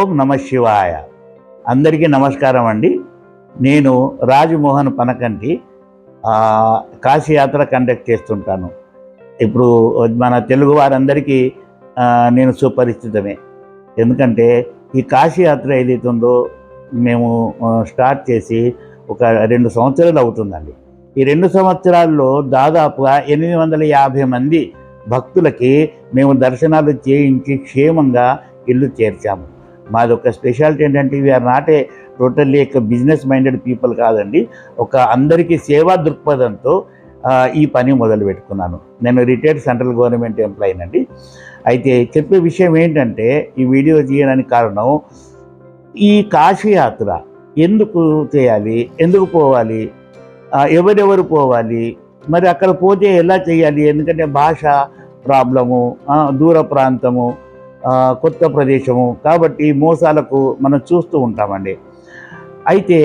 ఓం నమ శివాయ. అందరికీ నమస్కారం అండి. నేను రాజమోహన్ పనకంటి కాశీయాత్ర కండక్ట్ చేస్తుంటాను. ఇప్పుడు మన తెలుగు వారందరికీ నేను సుపరిచితమే. ఎందుకంటే ఈ కాశీయాత్ర ఏదైతే ఉందో మేము స్టార్ట్ చేసి ఒక 2 సంవత్సరాలు అవుతుందండి. ఈ 2 సంవత్సరాల్లో దాదాపుగా 850 మంది భక్తులకి మేము దర్శనాలు చేయించి క్షేమంగా ఇల్లు చేర్చాము. మాది ఒక స్పెషాలిటీ ఏంటంటే వీఆర్ నాట్ ఏ టోటల్లీ ఒక బిజినెస్ మైండెడ్ పీపుల్ కాదండి. ఒక అందరికీ సేవా దృక్పథంతో ఈ పని మొదలు పెట్టుకున్నాను. నేను రిటైర్డ్ సెంట్రల్ గవర్నమెంట్ ఎంప్లాయీనండి. అయితే చెప్పే విషయం ఏంటంటే ఈ వీడియో చేయడానికి కారణం ఈ కాశీయాత్ర ఎందుకు చేయాలి, ఎందుకు పోవాలి, ఎవరెవరు పోవాలి, మరి అక్కడ పోతే ఎలా చేయాలి, ఎందుకంటే భాష ప్రాబ్లము, దూర ప్రాంతము, కొత్త ప్రదేశము కాబట్టి మోసాలకు మనం చూస్తూ ఉంటామండి. అయితే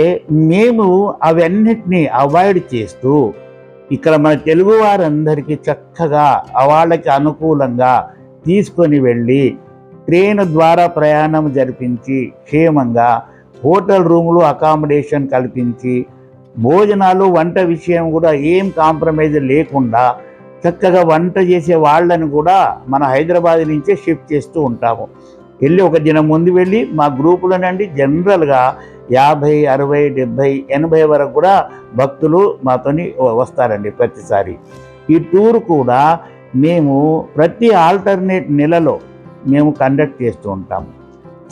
మేము అవన్నిటినీ అవాయిడ్ చేస్తూ ఇక్కడ మన తెలుగు వారందరికీ చక్కగా వాళ్ళకి అనుకూలంగా తీసుకొని వెళ్ళి ట్రైన్ ద్వారా ప్రయాణం జరిపించి క్షేమంగా హోటల్ రూములు అకామిడేషన్ కల్పించి భోజనాలు వంట విషయం కూడా ఏం కాంప్రమైజ్ లేకుండా చక్కగా వంట చేసే వాళ్ళని కూడా మన హైదరాబాద్ నుంచే షిఫ్ట్ చేస్తూ ఉంటాము. వెళ్ళి ఒక దినం ముందు వెళ్ళి మా గ్రూపులోనండి జనరల్గా 50, 60, 70, 80 వరకు కూడా భక్తులు మాతోని వస్తారండి ప్రతిసారి. ఈ టూర్ కూడా మేము ప్రతి ఆల్టర్నేట్ నెలలో మేము కండక్ట్ చేస్తూ ఉంటాము.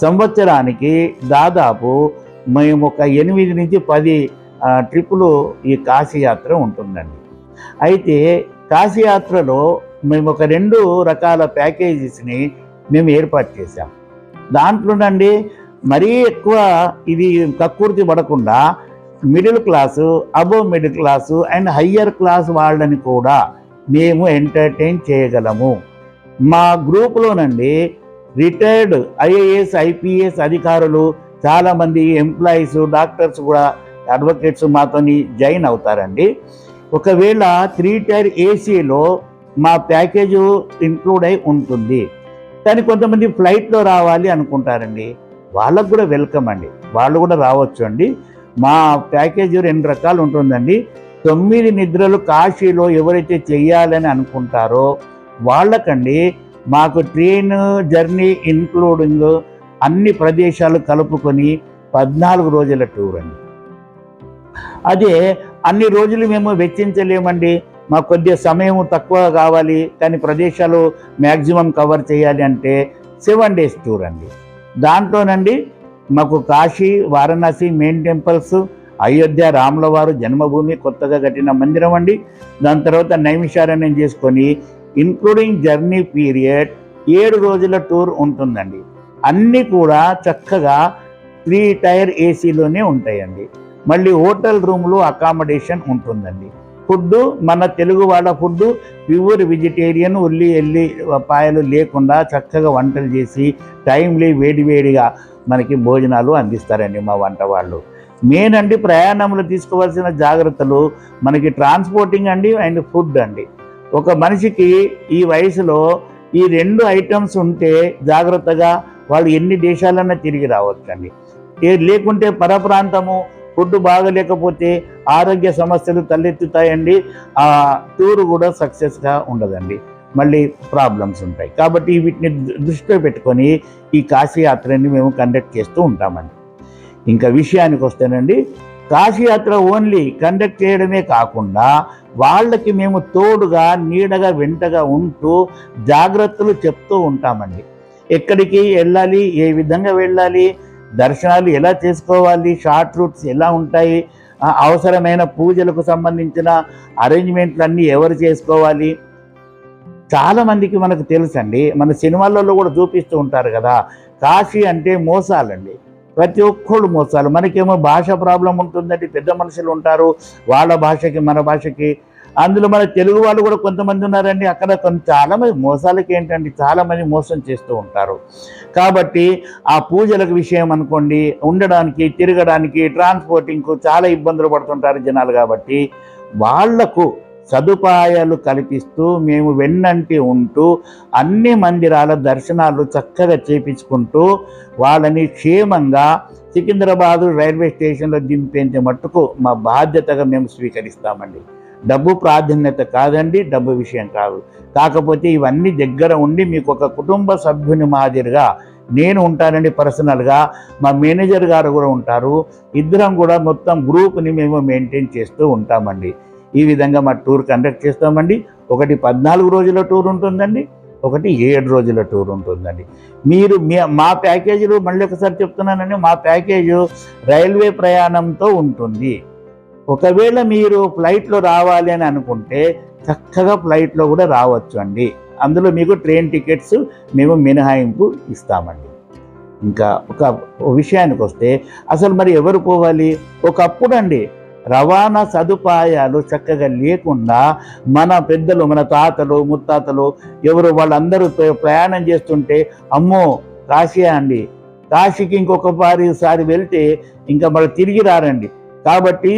సంవత్సరానికి దాదాపు మేము ఒక 8 నుంచి 10 ట్రిప్పులు ఈ కాశీయాత్ర ఉంటుందండి. అయితే కాశీయాత్రలో మేము ఒక 2 రకాల ప్యాకేజెస్ని మేము ఏర్పాటు చేశాం. దాంట్లోనండి మరీ ఎక్కువ ఇది కక్కుర్తి పడకుండా middle class, above middle class and higher class వాళ్ళని కూడా మేము ఎంటర్టైన్ చేయగలము. మా గ్రూపులోనండి రిటైర్డ్ ఐఏఎస్, ఐపీఎస్ అధికారులు, చాలామంది ఎంప్లాయీస్, డాక్టర్స్ కూడా, అడ్వకేట్స్ మాతోని జాయిన్ అవుతారండి. ఒకవేళ 3 టైర్ ఏసీలో మా ప్యాకేజు ఇంక్లూడ్ అయి ఉంటుంది. కానీ కొంతమంది ఫ్లైట్లో రావాలి అనుకుంటారండి, వాళ్ళకు కూడా వెల్కమ్ అండి, వాళ్ళు కూడా రావచ్చు అండి. మా ప్యాకేజ్ 2 రకాలు ఉంటుందండి. 9 నిద్రలు కాశీలో ఎవరైతే చెయ్యాలని అనుకుంటారో వాళ్ళకండి మాకు ట్రైన్ జర్నీ ఇన్క్లూడింగ్ అన్ని ప్రదేశాలు కలుపుకొని 14 రోజుల టూర్ అండి. అదే అన్ని రోజులు మేము వెచ్చించలేమండి, మాకు కొద్దిగా సమయం తక్కువ కావాలి కానీ ప్రదేశాలు మ్యాక్సిమం కవర్ చేయాలి అంటే 7 డేస్ టూర్ అండి. దాంట్లోనండి మాకు కాశీ, వారణాసి మెయిన్ టెంపుల్స్, అయోధ్య రాములవారు జన్మభూమి కొత్తగా కట్టిన మందిరం అండి. దాని తర్వాత నైమిషారణ్యం చేసుకొని ఇన్క్లూడింగ్ జర్నీ పీరియడ్ 7 రోజుల టూర్ ఉంటుందండి. అన్నీ కూడా చక్కగా 3 టైర్ ఏసీలోనే ఉంటాయండి. మళ్ళీ హోటల్ రూమ్లో అకామిడేషన్ ఉంటుందండి. ఫుడ్ మన తెలుగు వాళ్ళ ఫుడ్ ప్యూర్ వెజిటేరియన్, ఉల్లి పాయలు లేకుండా చక్కగా వంటలు చేసి టైమ్లీ వేడివేడిగా మనకి భోజనాలు అందిస్తారండి మా వంట వాళ్ళు. మెయిన్ అండి ప్రయాణంలో తీసుకోవాల్సిన జాగ్రత్తలు మనకి ట్రాన్స్పోర్టింగ్ అండి అండ్ ఫుడ్ అండి. ఒక మనిషికి ఈ వయసులో ఈ 2 ఐటమ్స్ ఉంటే జాగ్రత్తగా వాళ్ళు ఎన్ని దేశాలన్నా తిరిగి రావచ్చండి. లేకుంటే పరప్రాంతము ఫుడ్ బాగలేకపోతే ఆరోగ్య సమస్యలు తలెత్తుతాయండి. ఆ టూర్ కూడా సక్సెస్గా ఉండదండి, మళ్ళీ ప్రాబ్లమ్స్ ఉంటాయి. కాబట్టి వీటిని దృష్టిలో పెట్టుకొని ఈ కాశీయాత్రని మేము కండక్ట్ చేస్తూ ఉంటామండి. ఇంకా విషయానికి వస్తేనండి, కాశీయాత్ర ఓన్లీ కండక్ట్ చేయడమే కాకుండా వాళ్ళకి మేము తోడుగా నీడగా వెంటగా ఉంటూ జాగ్రత్తలు చెప్తూ ఉంటామండి. ఎక్కడికి వెళ్ళాలి, ఏ విధంగా వెళ్ళాలి, దర్శనాలు ఎలా చేసుకోవాలి, షార్ట్ రూట్స్ ఎలా ఉంటాయి, అవసరమైన పూజలకు సంబంధించిన అరేంజ్మెంట్లు అన్నీ ఎవరు చేసుకోవాలి. చాలామందికి మనకు తెలుసండి, మన సినిమాలలో కూడా చూపిస్తూ ఉంటారు కదా, కాశీ అంటే మోసాలండి. ప్రతి ఒక్కళ్ళు మోసాలు. మనకేమో భాష ప్రాబ్లం ఉంటుందండి, పెద్ద మనుషులు ఉంటారు, వాళ్ళ భాషకి మన భాషకి. అందులో మన తెలుగు వాళ్ళు కూడా కొంతమంది ఉన్నారండి, అక్కడ చాలామంది మోసాలకి ఏంటండి చాలామంది మోసం చేస్తూ ఉంటారు. కాబట్టి ఆ పూజలకు విషయం అనుకోండి, ఉండడానికి, తిరగడానికి, ట్రాన్స్పోర్టింగ్కు చాలా ఇబ్బందులు పడుతుంటారు జనాలు. కాబట్టి వాళ్లకు సదుపాయాలు కల్పిస్తూ మేము వెన్నంటి ఉంటూ అన్ని మందిరాల దర్శనాలు చక్కగా చేపించుకుంటూ వాళ్ళని క్షేమంగా సికింద్రాబాదు రైల్వే స్టేషన్లో దింపేంత మట్టుకు మా బాధ్యతగా మేము స్వీకరిస్తామండి. డబ్బు ప్రాధాన్యత కాదండి, డబ్బు విషయం కాదు. కాకపోతే ఇవన్నీ దగ్గర ఉండి మీకు ఒక కుటుంబ సభ్యుని మాదిరిగా నేను ఉంటానండి. పర్సనల్గా మా మేనేజర్ గారు కూడా ఉంటారు. ఇద్దరం కూడా మొత్తం గ్రూప్ని మేము మెయింటైన్ చేస్తూ ఉంటామండి. ఈ విధంగా మా టూర్ కండక్ట్ చేస్తామండి. ఒకటి 14 రోజుల టూర్ ఉంటుందండి, ఒకటి 7 రోజుల టూర్ ఉంటుందండి. మీరు మా ప్యాకేజీలు మళ్ళీ ఒకసారి చెప్తున్నానండి, మా ప్యాకేజు రైల్వే ప్రయాణంతో ఉంటుంది. ఒకవేళ మీరు ఫ్లైట్లో రావాలి అని అనుకుంటే చక్కగా ఫ్లైట్లో కూడా రావచ్చు అండి. అందులో మీకు ట్రైన్ టికెట్స్ మేము మినహాయింపు ఇస్తామండి. ఇంకా ఒక విషయానికి వస్తే అసలు మరి ఎవరు పోవాలి? ఒకప్పుడు అండి రవాణా సదుపాయాలు చక్కగా లేకుండా మన పెద్దలు, మన తాతలు, ముత్తాతలు ఎవరు వాళ్ళందరూ ప్రయాణం చేస్తుంటే అమ్మో కాశీ అండి, కాశీకి ఇంకొకసారి వెళ్తే ఇంకా మళ్ళీ తిరిగి రారండి. కాబట్టి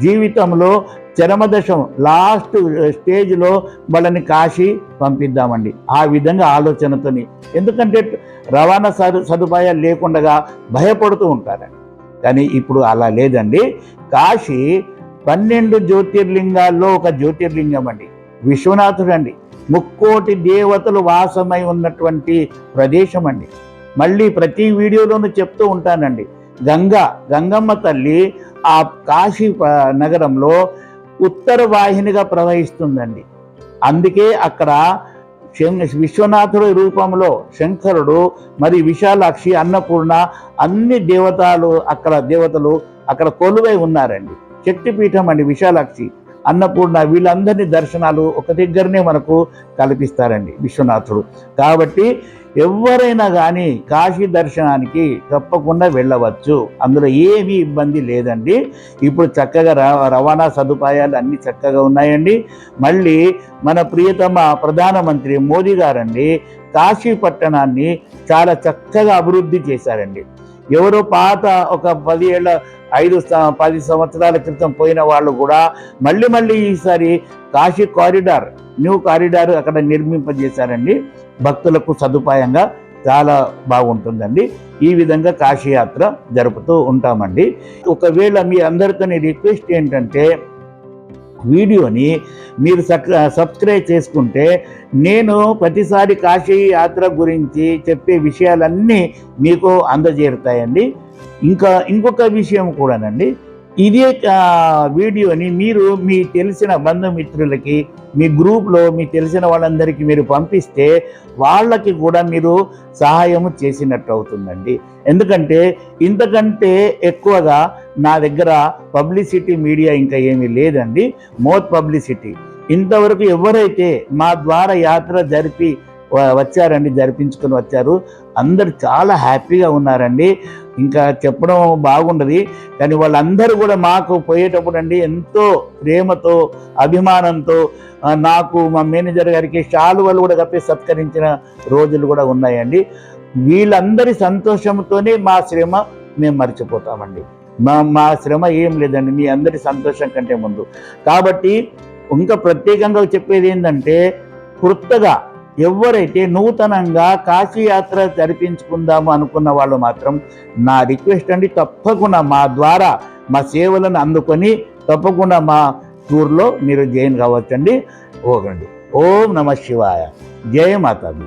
జీవితంలో చరమదశం లాస్ట్ స్టేజ్లో వాళ్ళని కాశీ పంపిద్దామండి, ఆ విధంగా ఆలోచనతోని. ఎందుకంటే రవాణా సదుపాయాలు లేకుండా భయపడుతూ ఉంటారండి. కానీ ఇప్పుడు అలా లేదండి. కాశీ 12 జ్యోతిర్లింగాల్లో ఒక జ్యోతిర్లింగం అండి, విశ్వనాథుడు అండి, 3,000,000 దేవతలు వాసమై ఉన్నటువంటి ప్రదేశం అండి. మళ్ళీ ప్రతి వీడియోలోనూ చెప్తూ ఉంటానండి, గంగమ్మ తల్లి ఆ కాశీ నగరంలో ఉత్తర వాహినిగా ప్రవహిస్తుందండి. అందుకే అక్కడ విశ్వనాథుడి రూపంలో శంకరుడు, మరి విశాలాక్షి, అన్నపూర్ణ అన్ని దేవతలు అక్కడ కొలువై ఉన్నారండి. శక్తిపీఠం అండి విశాలాక్షి, అన్నపూర్ణ వీళ్ళందరినీ దర్శనాలు ఒక దగ్గరనే మనకు కల్పిస్తారండి విశ్వనాథుడు. కాబట్టి ఎవరైనా కానీ కాశీ దర్శనానికి తప్పకుండా వెళ్ళవచ్చు, అందులో ఏమీ ఇబ్బంది లేదండి. ఇప్పుడు చక్కగా రవాణా సదుపాయాలు అన్నీ చక్కగా ఉన్నాయండి. మళ్ళీ మన ప్రియతమ ప్రధానమంత్రి మోదీ గారండి కాశీ పట్టణాన్ని చాలా చక్కగా అభివృద్ధి చేశారండి. ఎవరో పాత ఒక 10 సంవత్సరాల క్రితం పోయిన వాళ్ళు కూడా మళ్ళీ ఈసారి కాశీ కారిడార్, న్యూ కారిడార్ అక్కడ నిర్మింపజేశారండి. భక్తులకు సదుపాయంగా చాలా బాగుంటుందండి. ఈ విధంగా కాశీ యాత్ర జరుపుతూ ఉంటామండి. ఒకవేళ మీ అందరితోని రిక్వెస్ట్ ఏంటంటే వీడియోని మీరు సబ్స్క్రైబ్ చేసుకుంటే నేను ప్రతిసారి కాశీ యాత్ర గురించి చెప్పే విషయాలన్నీ మీకు అందజేరుతాయండి. ఇంకొక విషయం కూడానండి, ఇదే వీడియోని మీరు మీ తెలిసిన బంధుమిత్రులకి, మీ గ్రూప్లో మీ తెలిసిన వాళ్ళందరికీ మీరు పంపిస్తే వాళ్ళకి కూడా మీరు సహాయం చేసినట్టు అవుతుందండి. ఎందుకంటే ఇంతకంటే ఎక్కువగా నా దగ్గర పబ్లిసిటీ మీడియా ఇంకా ఏమీ లేదండి, మోత్ పబ్లిసిటీ. ఇంతవరకు ఎవరైతే మా ద్వారా యాత్ర జరిపించుకొని వచ్చారు, అందరు చాలా హ్యాపీగా ఉన్నారండి. ఇంకా చెప్పడం బాగుండదు, కానీ వాళ్ళందరూ కూడా మాకు పోయేటప్పుడు అండి ఎంతో ప్రేమతో, అభిమానంతో నాకు మా మేనేజర్ గారికి శాలువలు కూడా కప్పి సత్కరించిన రోజులు కూడా ఉన్నాయండి. వీళ్ళందరి సంతోషంతోనే మా శ్రమ మేము మర్చిపోతామండి. మా శ్రమ ఏం లేదండి మీ అందరి సంతోషం కంటే ముందు. కాబట్టి ఇంకా ప్రత్యేకంగా చెప్పేది ఏంటంటే, కొత్తగా ఎవరైతే నూతనంగా కాశీ యాత్ర జరిపించుకుందాము అనుకున్న వాళ్ళు మాత్రం నా రిక్వెస్ట్ అండి, తప్పకుండా మా ద్వారా మా సేవలను అందుకొని తప్పకుండా మా టూర్లో మీరు జాయిన్ కావచ్చండి. ఓం నమః శివాయ, జయ మాతాది.